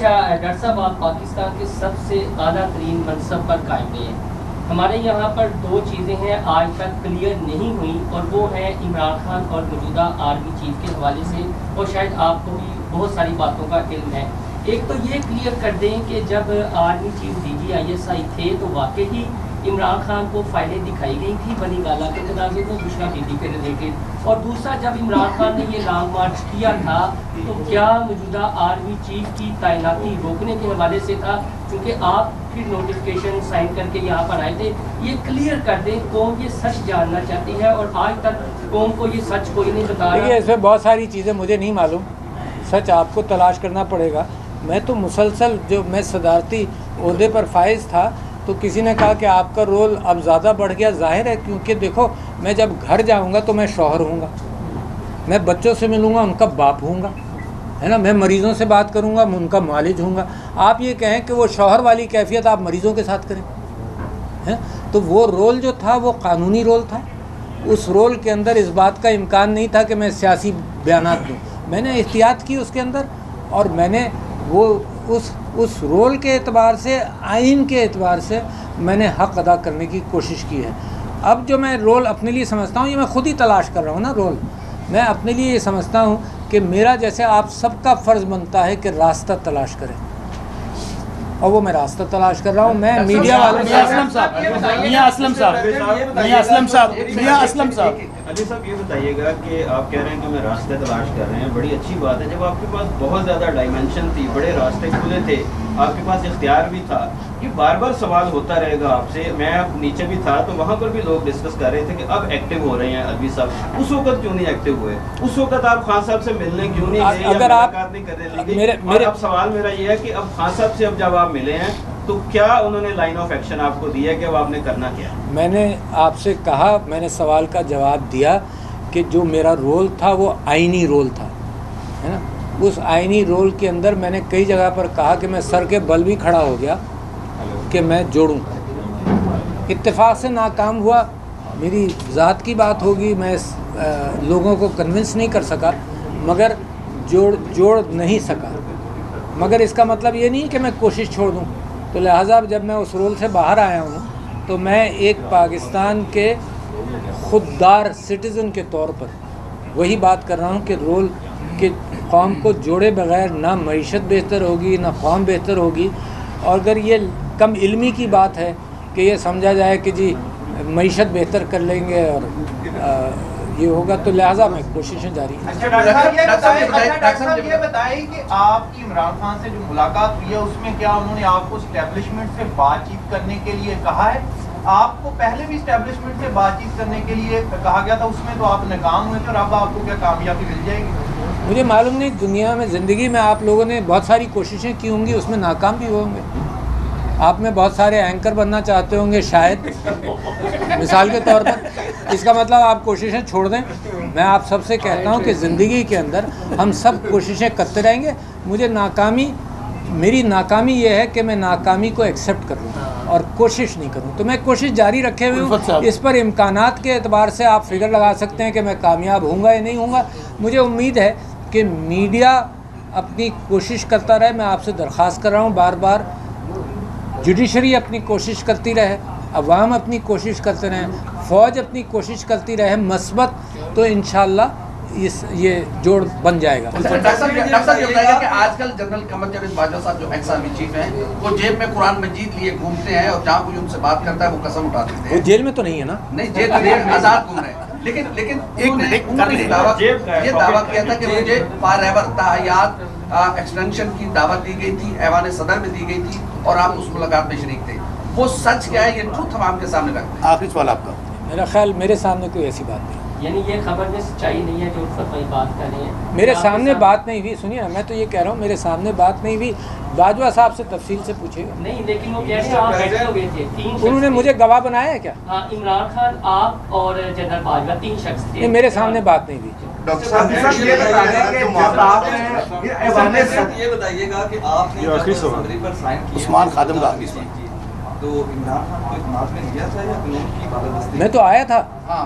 Doctor صاحب آپ پاکستان کے سب سے اعلیٰ ترین منصب پر قائم رہے ہیں. ہمارے یہاں پر دو چیزیں ہیں آج تک کلیئر نہیں ہوئی اور وہ ہیں عمران خان اور موجودہ آرمی چیف کے حوالے سے, اور شاید آپ کو بھی بہت ساری باتوں کا علم ہے. ایک تو یہ کلیئر کر دیں کہ جب آرمی چیف DGISI تھے تو واقعی عمران خان کو فائلیں دکھائی گئی تھی بنی گالا کے تنازع میں بشرا بی بی کے ریلیٹڈ, اور دوسرا جب عمران خان نے یہ لانگ مارچ کیا تھا تو کیا موجودہ آرمی چیف کی تعیناتی روکنے کے حوالے سے تھا, کیونکہ آپ پھر نوٹیفکیشن سائن کر کے یہاں پر آئے تھے. یہ کلیئر کر دیں, قوم یہ سچ جاننا چاہتی ہے اور آج تک قوم کو یہ سچ کوئی نہیں بتا رہا. اس میں بہت ساری چیزیں مجھے نہیں معلوم, سچ آپ کو تلاش کرنا پڑے گا. میں تو مسلسل جو میں صدارتی عہدے پر فائز تھا تو کسی نے کہا کہ آپ کا رول اب زیادہ بڑھ گیا. ظاہر ہے کیونکہ دیکھو میں جب گھر جاؤں گا تو میں شوہر ہوں گا, میں بچوں سے ملوں گا ان کا باپ ہوں گا, ہے نا, میں مریضوں سے بات کروں گا میں ان کا معالج ہوں گا. آپ یہ کہیں کہ وہ شوہر والی کیفیت آپ مریضوں کے ساتھ کریں, تو وہ رول جو تھا وہ قانونی رول تھا. اس رول کے اندر اس بات کا امکان نہیں تھا کہ میں سیاسی بیانات دوں. میں نے احتیاط کی اس کے اندر, اور میں نے وہ اس رول کے اعتبار سے, آئین کے اعتبار سے میں نے حق ادا کرنے کی کوشش کی ہے. اب جو میں رول اپنے لیے سمجھتا ہوں, یہ میں خود ہی تلاش کر رہا ہوں نا رول, میں اپنے لیے یہ سمجھتا ہوں کہ میرا جیسے آپ سب کا فرض بنتا ہے کہ راستہ تلاش کریں, اور وہ میں راستہ تلاش کر رہا ہوں. میں میڈیا والوں علی صاحب یہ بتائیے گا کہ آپ کہہ رہے ہیں کہ میں راستے تلاش کر رہے ہیں, بڑی اچھی بات ہے. جب آپ کے پاس بہت زیادہ ڈائمنشن تھی, بڑے راستے کھلے تھے, آپ کے پاس اختیار بھی تھا, یہ بار بار سوال ہوتا رہے گا آپ سے. میں اب نیچے بھی تھا تو وہاں پر بھی لوگ ڈسکس کر رہے تھے کہ اب ایکٹیو ہو رہے ہیں الوی صاحب, اس وقت کیوں نہیں ایکٹیو ہوئے؟ اس وقت آپ خان صاحب سے ملنے کیوں نہیں گئے یا ملاقات نہیں کر رہے؟ اور اب سوال میرا یہ ہے کہ اب خان صاحب سے اب جب آپ ملے ہیں تو کیا انہوں نے لائن آف ایکشن آپ کو دی ہے کہ اب آپ نے کرنا کیا؟ میں نے آپ سے کہا, میں نے سوال کا جواب دیا کہ جو میرا رول تھا وہ آئینی رول تھا, ہے نا. اس آئینی رول کے اندر میں نے کئی جگہ پر کہا کہ میں سر کے بل بھی کھڑا ہو گیا کہ میں جوڑوں. اتفاق سے ناکام ہوا, میری ذات کی بات ہوگی, میں لوگوں کو کنونس نہیں کر سکا, مگر جوڑ نہیں سکا. مگر اس کا مطلب یہ نہیں کہ میں کوشش چھوڑ دوں. تو لہٰذا جب میں اس رول سے باہر آیا ہوں تو میں ایک پاکستان کے خوددار سٹیزن کے طور پر وہی بات کر رہا ہوں کہ رول کہ قوم کو جوڑے بغیر نہ معیشت بہتر ہوگی نہ قوم بہتر ہوگی. اور اگر یہ کم علمی کی بات ہے کہ یہ سمجھا جائے کہ جی معیشت بہتر کر لیں گے اور یہ ہوگا, تو لہٰذا میں کوششیں جاری ہیں. ڈاکٹر صاحب یہ بتائیں کہ آپ کی عمران خان سے جو ملاقات ہوئی ہے اس میں کیا انہوں نے آپ کو اسٹیبلشمنٹ سے بات چیت کرنے کے لیے کہا ہے؟ آپ کو پہلے بھی اسٹیبلشمنٹ سے بات چیت کرنے کے لیے کہا گیا تھا, اس میں تو آپ ناکام ہوئے تھے, اور اب آپ کو کیا کامیابی مل جائے گی؟ مجھے معلوم نہیں, دنیا میں زندگی میں آپ لوگوں نے بہت ساری کوششیں کی ہوں گی, اس میں ناکام بھی ہوں گے. آپ میں بہت سارے اینکر بننا چاہتے ہوں گے شاید, مثال کے طور پر. اس کا مطلب آپ کوششیں چھوڑ دیں. میں آپ سب سے کہتا ہوں کہ زندگی کے اندر ہم سب کوششیں کرتے رہیں گے. مجھے میری ناکامی یہ ہے کہ میں ناکامی کو ایکسیپٹ کر لوں اور کوشش نہیں کروں. تو میں کوشش جاری رکھے ہوئے ہوں. اس پر امکانات کے اعتبار سے آپ فگر لگا سکتے ہیں کہ میں کامیاب ہوں گا یا نہیں ہوں گا. مجھے امید ہے کہ میڈیا اپنی کوشش کرتا رہے. میں آپ سے درخواست کر رہا ہوں بار بار, جوڈیشری اپنی کوشش کرتی رہے, عوام اپنی کوشش کرتے رہیں, فوج اپنی کوشش کرتی رہے مثبت, تو انشاءاللہ یہ جوڑ بن جائے گا. ڈاکٹر صاحب یہ بتائیے کہ آج کل جنرل قمر جاوید باجوہ صاحب جو ایکس آرمی چیف ہیں وہ جیب میں قرآن مجید لیے گھومتے ہیں, اور جہاں کوئی ان سے بات کرتا ہے وہ قسم اٹھاتے ہیں. وہ جیل میں تو نہیں ہے نا؟ نہیں, جیل میں آزاد گھوم رہے ہیں. لیکن انہوں نے یہ دعویٰ کیا تھا کہ مجھے فار ایور تاحیات ایکسٹینشن کی دعوت دی گئی تھی, ایوان صدر میں دی گئی تھی, اور آپ اس ملاقات میں شریک تھے. وہ سچ کیا ہے, یہ ٹروتھ عوام کے سامنے رکھتے ہیں. آخری سوال آپ کا. میرا خیال میرے سامنے کوئی ایسی بات نہیں. یعنی یہ خبر میں سچائی نہیں ہے جو اس پر بات کر رہے ہیں. میرے سامنے بات نہیں ہوئی. سنیے نا, میں تو یہ کہہ رہا ہوں میرے سامنے بات نہیں ہوئی. باجوہ صاحب سے تفصیل سے پوچھے گا. نہیں, لیکن وہ کہہ رہے ہیں آپ بیٹھے ہوئے تھے, 3 شخص. انہوں نے مجھے گواہ بنایا ہے کیا؟ ہاں, عمران خان, آپ اور جنرل باجوہ 3 شخص تھے. نہیں, میرے سامنے بات نہیں ہوئی. ڈاکٹر صاحب یہ بتائیے گا کہ آپ نے پر سائن کیا عثمان خادم کا آفس میں, تو عمران خان کو اعتماد میں لیا تھا یا قانون کی بالادستی؟ میں تو آیا تھا. ہاں,